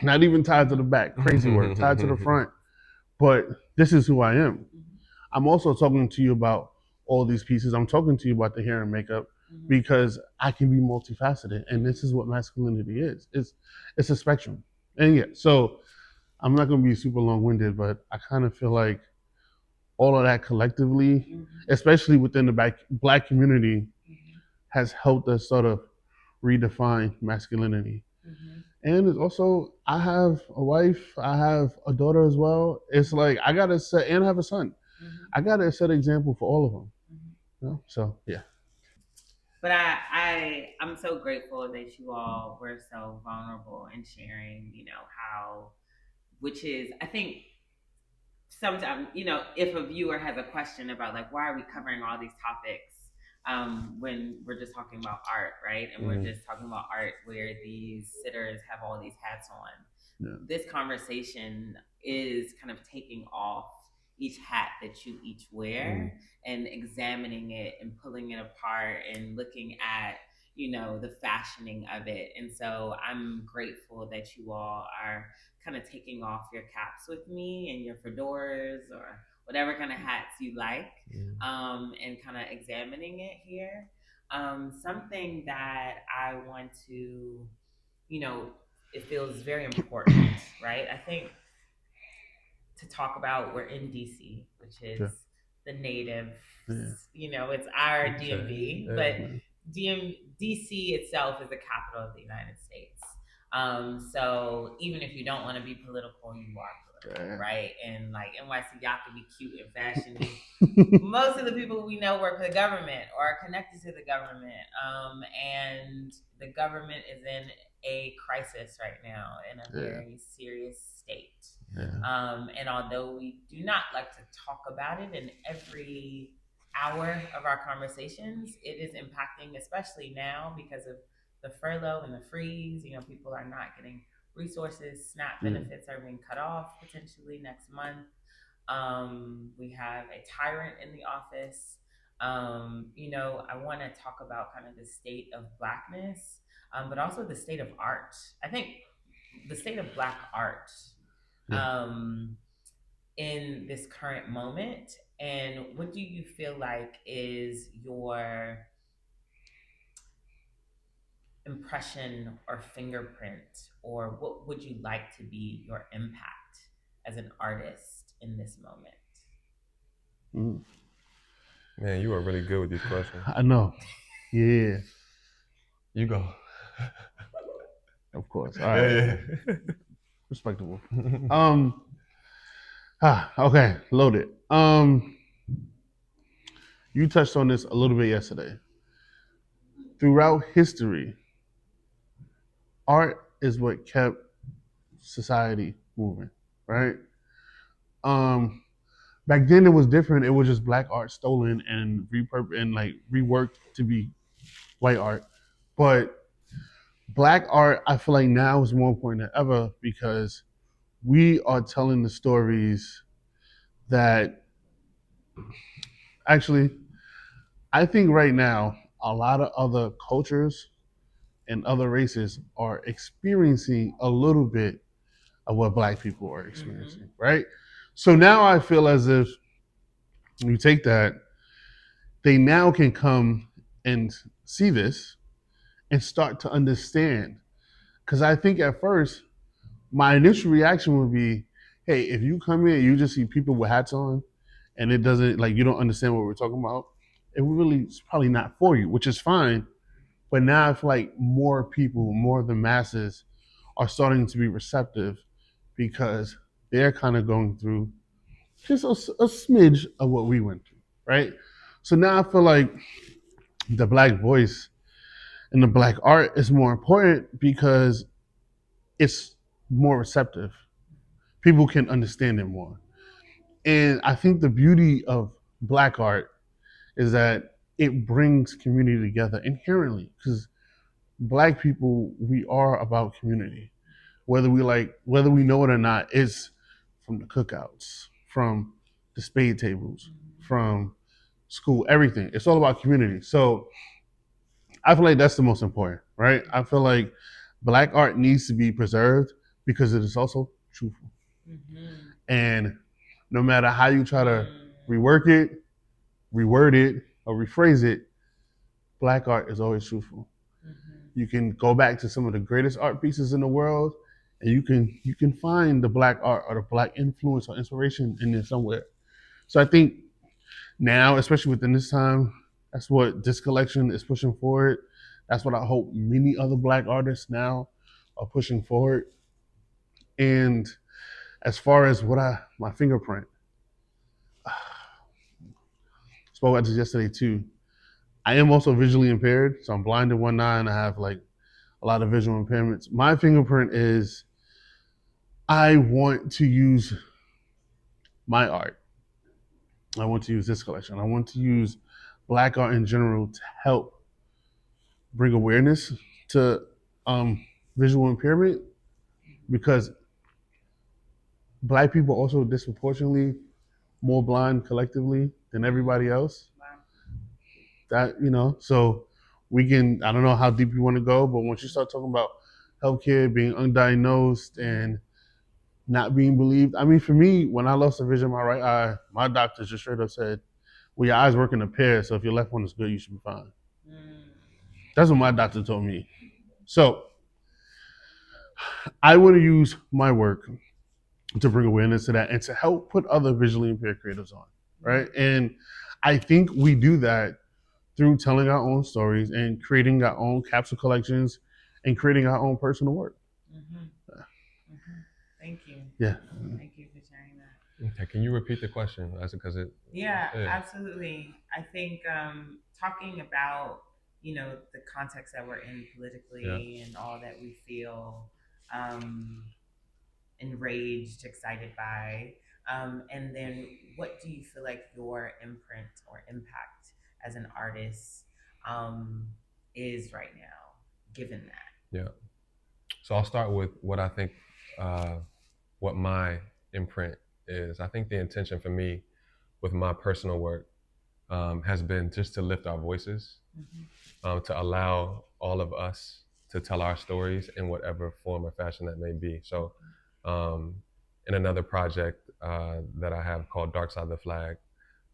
not even tied to the back, crazy work, tied to the front. But this is who I am. I'm also talking to you about all these pieces. I'm talking to you about the hair and makeup because I can be multifaceted, and this is what masculinity is. It's a spectrum, and yeah. So I'm not going to be super long-winded, but I kind of feel like all of that collectively, especially within the black community, has helped us sort of redefine masculinity. And it's also, I have a wife, I have a daughter as well. It's like I gotta set, and I have a son. I gotta set an example for all of them. You know? So yeah. But I'm so grateful that you all were so vulnerable in sharing, how, which is, I think, sometimes, if a viewer has a question about like, why are we covering all these topics when we're just talking about art, right? And we're just talking about art where these sitters have all these hats on. Yeah. This conversation is kind of taking off each hat that you each wear and examining it and pulling it apart and looking at, the fashioning of it. And so I'm grateful that you all are kind of taking off your caps with me and your fedoras or whatever kind of hats you like, and kind of examining it here. Something that I want to, it feels very important, right? I think to talk about, we're in DC, which is the native, it's our DMV, but DC itself is the capital of the United States. So even if you don't want to be political, you are political, right? And like NYC, y'all can be cute and fashionable. Most of the people we know work for the government or are connected to the government. And the government is in a crisis right now, in a very serious state. And although we do not like to talk about it in every hour of our conversations, it is impacting, especially now because of the furlough and the freeze. People are not getting resources. SNAP benefits are being cut off potentially next month. We have a tyrant in the office. I want to talk about kind of the state of Blackness, but also the state of art. I think the state of Black art in this current moment? And what do you feel like is your impression or fingerprint, or what would you like to be your impact as an artist in this moment? Mm. Man, you are really good with these questions. I know. Yeah, You go. of course. All right. Yeah, Respectable. yeah. Okay, loaded. You touched on this a little bit yesterday. Throughout history, art is what kept society moving, right? Um, Back then it was different. It was just black art stolen and reworked to be white art. But black art, I feel like now is more important than ever because we are telling the stories that actually, I think right now a lot of other cultures and other races are experiencing a little bit of what black people are experiencing, right? So now I feel as if you take that, they now can come and see this and start to understand. Because I think at first, my initial reaction would be, hey, if you come here, you just see people with hats on, and it doesn't, like, you don't understand what we're talking about, it really is probably not for you, which is fine. But now I feel like more people, more of the masses, are starting to be receptive because they're kind of going through just a smidge of what we went through, right? So now I feel like the black voice and the black art is more important because it's more receptive. People can understand it more. And I think the beauty of black art is that it brings community together inherently because black people, we are about community. Whether we know it or not, it's from the cookouts, from the spade tables, from school, everything. It's all about community. So I feel like that's the most important, right? I feel like black art needs to be preserved because it is also truthful. And no matter how you try to rework it, reword it, or rephrase it, black art is always truthful. You can go back to some of the greatest art pieces in the world, and you can find the black art or the black influence or inspiration in there somewhere. So I think now, especially within this time, that's what this collection is pushing forward. That's what I hope many other black artists now are pushing forward. And as far as my fingerprint, spoke about this yesterday too. I am also visually impaired, so I'm blind in one eye and I have like a lot of visual impairments. My fingerprint is I want to use my art. I want to use this collection. I want to use black art in general to help bring awareness to visual impairment because black people are also disproportionately more blind collectively than everybody else. So we can, I don't know how deep you want to go, but once you start talking about healthcare being undiagnosed and not being believed, I mean, for me, when I lost the vision in my right eye, my doctor just straight up said, well, your eyes work in a pair, so if your left one is good, you should be fine. That's what my doctor told me. So I want to use my work to bring awareness to that and to help put other visually impaired creatives on, right? And I think we do that through telling our own stories and creating our own capsule collections and creating our own personal work. Thank you. Yeah. Thank you for sharing that. Okay, can you repeat the question? Because Yeah, absolutely. I think talking about the context that we're in politically and all that we feel enraged, excited by, and then what do you feel like your imprint or impact as an artist is right now, given that? Yeah. So I'll start with what I think, what my imprint is. I think the intention for me with my personal work has been just to lift our voices, to allow all of us to tell our stories in whatever form or fashion that may be. So, in another project that I have called Dark Side of the Flag.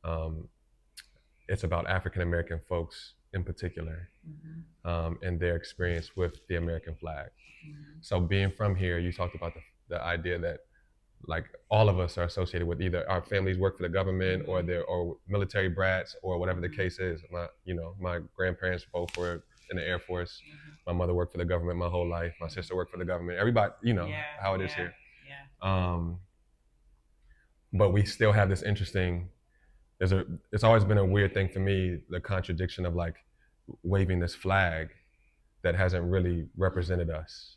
Um, it's about African American folks in particular, and their experience with the American flag. So being from here, you talked about the idea that like all of us are associated with either our families work for the government or they're or military brats or whatever the case is. My grandparents both were in the Air Force. My mother worked for the government my whole life. My sister worked for the government. Everybody, how it is here. But we still have this interesting. It's always been a weird thing for me, the contradiction of like waving this flag that hasn't really represented us.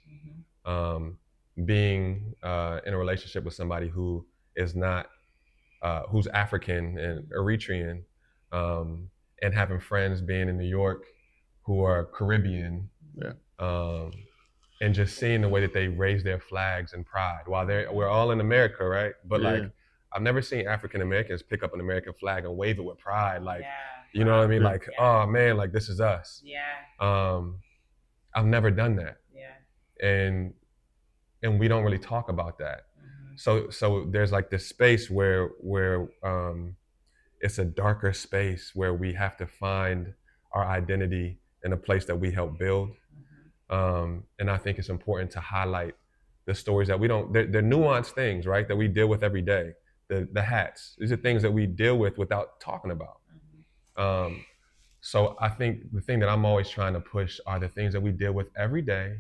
Being in a relationship with somebody who is not, who's African and Eritrean, and having friends being in New York who are Caribbean, and just seeing the way that they raise their flags in pride while we're all in America, right? But like, I've never seen African Americans pick up an American flag and wave it with pride, like, you know what I mean? Like, oh man, like this is us. I've never done that. And we don't really talk about that. So there's like this space where it's a darker space where we have to find our identity in a place that we help build. And I think it's important to highlight the stories that we don't, they're nuanced things, right? That we deal with every day. The hats, these are things that we deal with without talking about. So I think the thing that I'm always trying to push are the things that we deal with every day,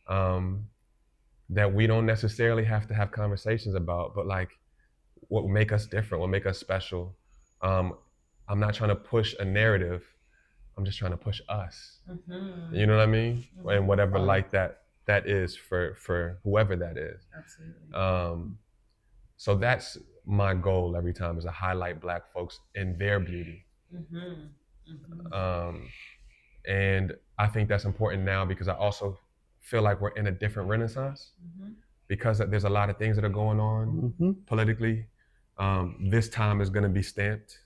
that we don't necessarily have to have conversations about, but like what make us different, what make us special. I'm not trying to push a narrative. I'm just trying to push us. You know what I mean? And whatever light that is for whoever that is. Absolutely. So that's my goal every time, is to highlight Black folks in their beauty. And I think that's important now because I also feel like we're in a different renaissance, because there's a lot of things that are going on politically. This time is going to be stamped,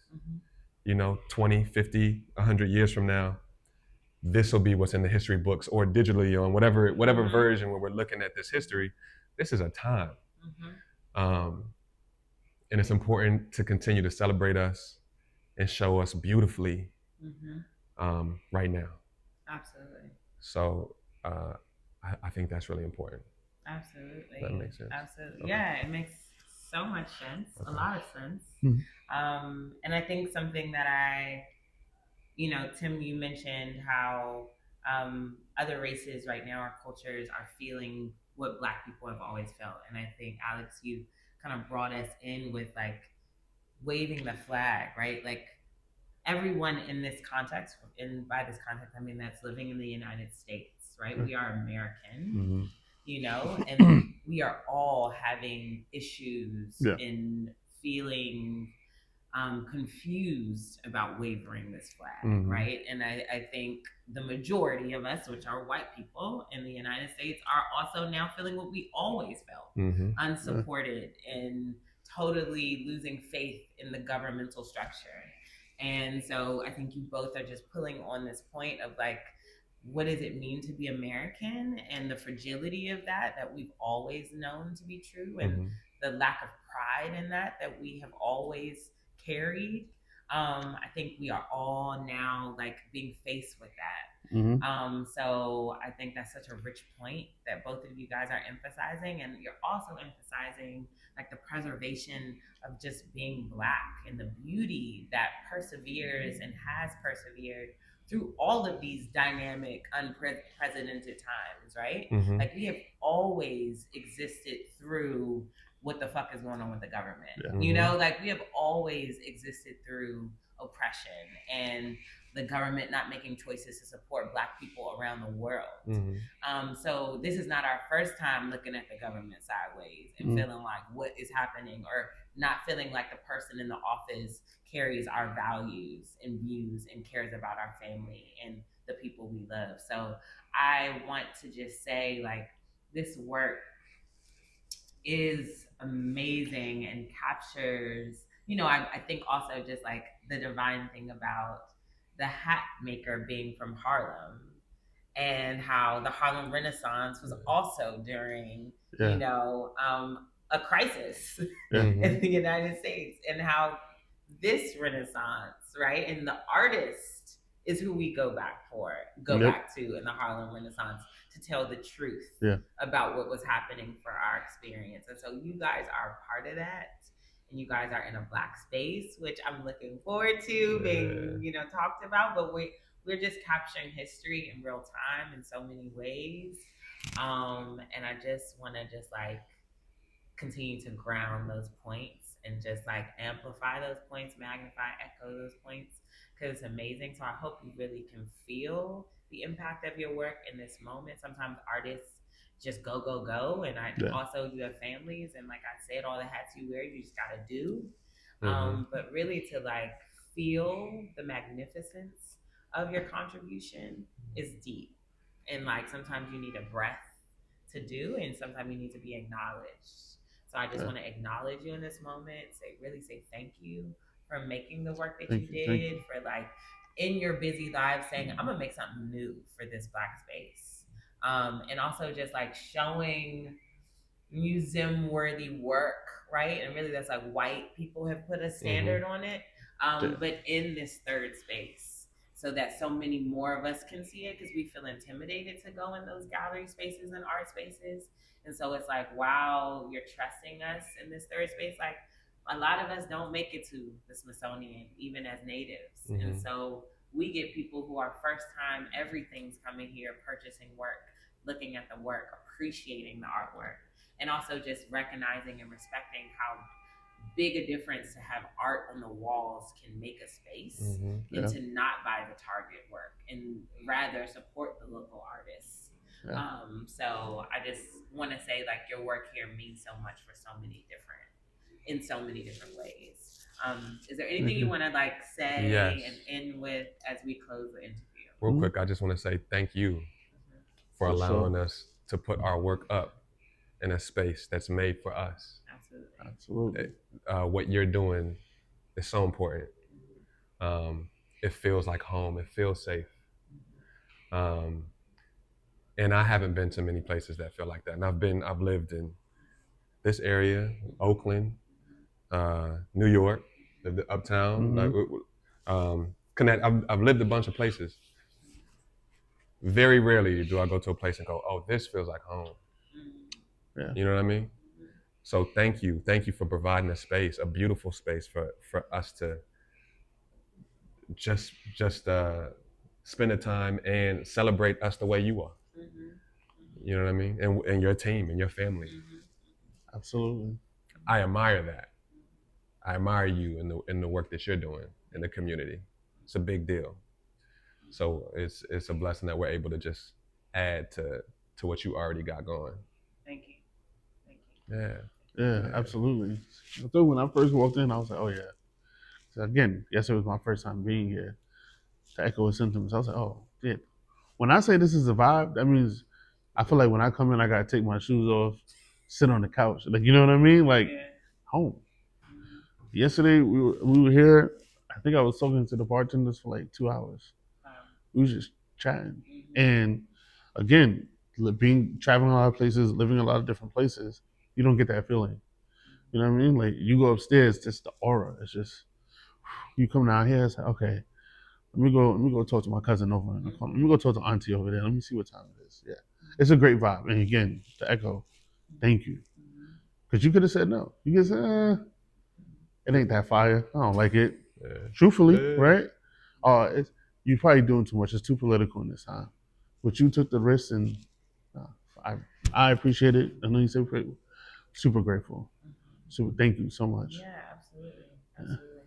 20, 50, 100 years from now. This will be what's in the history books or digitally on whatever version where we're looking at this history. This is a time. And it's important to continue to celebrate us and show us beautifully right now. Absolutely. So I think that's really important. Absolutely. That makes sense. Absolutely. Okay. Yeah, it makes so much sense. Okay. A lot of sense. And I think something that Tim, you mentioned how other races right now or cultures are feeling what Black people have always felt. And I think, Alex, you kind of brought us in with like waving the flag, right? Like everyone in this context, and by this context, I mean that's living in the United States, right? We are American, and we are all having issues in feeling confused about wavering this flag, right? And I think the majority of us, which are white people in the United States, are also now feeling what we always felt, unsupported and totally losing faith in the governmental structure. And so I think you both are just pulling on this point of like, what does it mean to be American and the fragility of that we've always known to be true, and the lack of pride in that we have always carried. I think we are all now like being faced with that. So I think that's such a rich point that both of you guys are emphasizing, and you're also emphasizing like the preservation of just being Black and the beauty that perseveres and has persevered through all of these dynamic, unprecedented times, right? Like we have always existed through what the fuck is going on with the government. Like we have always existed through oppression and the government not making choices to support Black people around the world. So this is not our first time looking at the government sideways and feeling like what is happening, or not feeling like the person in the office carries our values and views and cares about our family and the people we love. So I want to just say, like, this work is amazing and captures, I think also just like the divine thing about the hat maker being from Harlem, and how the Harlem Renaissance was also during, a crisis Yeah. in the United States, and how this Renaissance, right, and the artist is who we go Yep. back to in the Harlem Renaissance to tell the truth Yeah. about what was happening for our experience. And so you guys are a part of that. And you guys are in a Black space, which I'm looking forward to being, talked about. But we're just capturing history in real time in so many ways. And I just want to just like continue to ground those points and just like amplify those points, magnify, echo those points, because it's amazing. So I hope you really can feel the impact of your work in this moment. Sometimes artists just go, go, go. And also you have families, and like I said, all the hats you wear, you just gotta do. But really to like feel the magnificence of your contribution is deep. And like sometimes you need a breath to do, and sometimes you need to be acknowledged. So I just want to acknowledge you in this moment, say thank you for making the work that you did, for like in your busy lives saying, I'm gonna make something new for this Black space. And also just like showing museum worthy work, right? And really that's like white people have put a standard on it. But in this third space, so that so many more of us can see it, because we feel intimidated to go in those gallery spaces and art spaces. And so it's like, wow, you're trusting us in this third space. Like a lot of us don't make it to the Smithsonian, even as natives. And so we get people who are first time, everything's coming here, purchasing work, looking at the work, appreciating the artwork, and also just recognizing and respecting how big a difference to have art on the walls can make a space, and to not buy the Target work and rather support the local artists. So I just want to say like your work here means so much for in so many different ways. Is there anything you want to like say and end with as we close the interview? Real quick, I just want to say thank you for allowing us to put our work up in a space that's made for us. Absolutely. What you're doing is so important. It feels like home. It feels safe. And I haven't been to many places that feel like that. And I've lived in this area, Oakland, New York, lived uptown, I've lived a bunch of places. Very rarely do I go to a place and go, oh, this feels like home. Yeah. You know what I mean? So thank you for providing a space, a beautiful space for us to just spend the time and celebrate us the way you are. You know what I mean? And your team and your family. Absolutely. I admire that. I admire you in the work that you're doing in the community. It's a big deal. So it's a blessing that we're able to just add to what you already got going. Thank you. Yeah, absolutely. So when I first walked in, I was like, oh yeah. So again, yes, it was my first time being here. To echo his sentiments, I was like, oh shit. When I say this is a vibe, that means I feel like when I come in, I gotta take my shoes off, sit on the couch. Like, you know what I mean? Like home. Yesterday we were here. I think I was talking to the bartenders for like 2 hours. We was just chatting. And again, traveling a lot of places, living in a lot of different places, you don't get that feeling. You know what I mean? Like you go upstairs, just the aura. It's just you come down here. It's like, okay, let me go talk to my cousin over in the corner. Let me go talk to auntie over there. Let me see what time it is. Yeah, it's a great vibe. And again, the echo, thank you, because you could have said no. You could have said, it ain't that fire. I don't like it. Truthfully, right? You're probably doing too much. It's too political in this time. But you took the risk, and I appreciate it. I know you said super grateful. So thank you so much. Yeah, absolutely.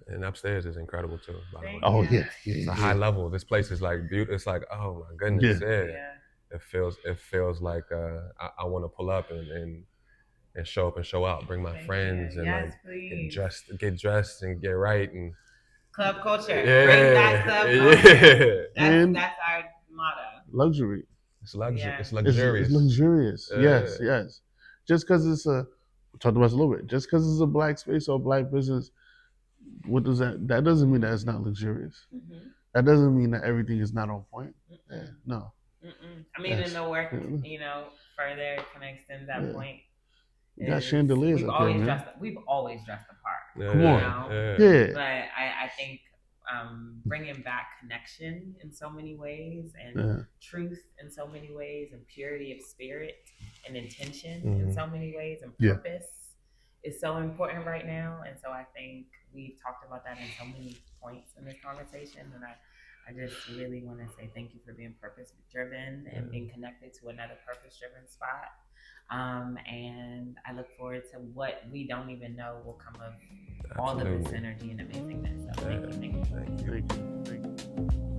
And upstairs is incredible too, by the way. Oh yeah. It's a high level. This place is like beautiful. It's like, oh my goodness. Yeah. It feels like I want to pull up and show up and show out, bring my friends and get dressed and get right and club culture. Bring back club culture. That's our motto. Luxury. It's luxury. Yeah. It's luxurious. It's luxurious. Yes. Just because it's we talked about this a little bit. Just because it's a Black space or a Black business, what does that? That doesn't mean that it's not luxurious. That doesn't mean that everything is not on point. No. I mean, in the work, further kind of extends that point. You got chandeliers we've up there, always man. we've always dressed the part. Come You on. know? Yeah. But I think bringing back connection in so many ways, and truth in so many ways, and purity of spirit and intention in so many ways, and purpose is so important right now. And so I think we've talked about that in so many points in this conversation. And I just really want to say thank you for being purpose driven and being connected to another purpose driven spot. And I look forward to what we don't even know will come of all of this energy and amazingness. So thank you. Thank you.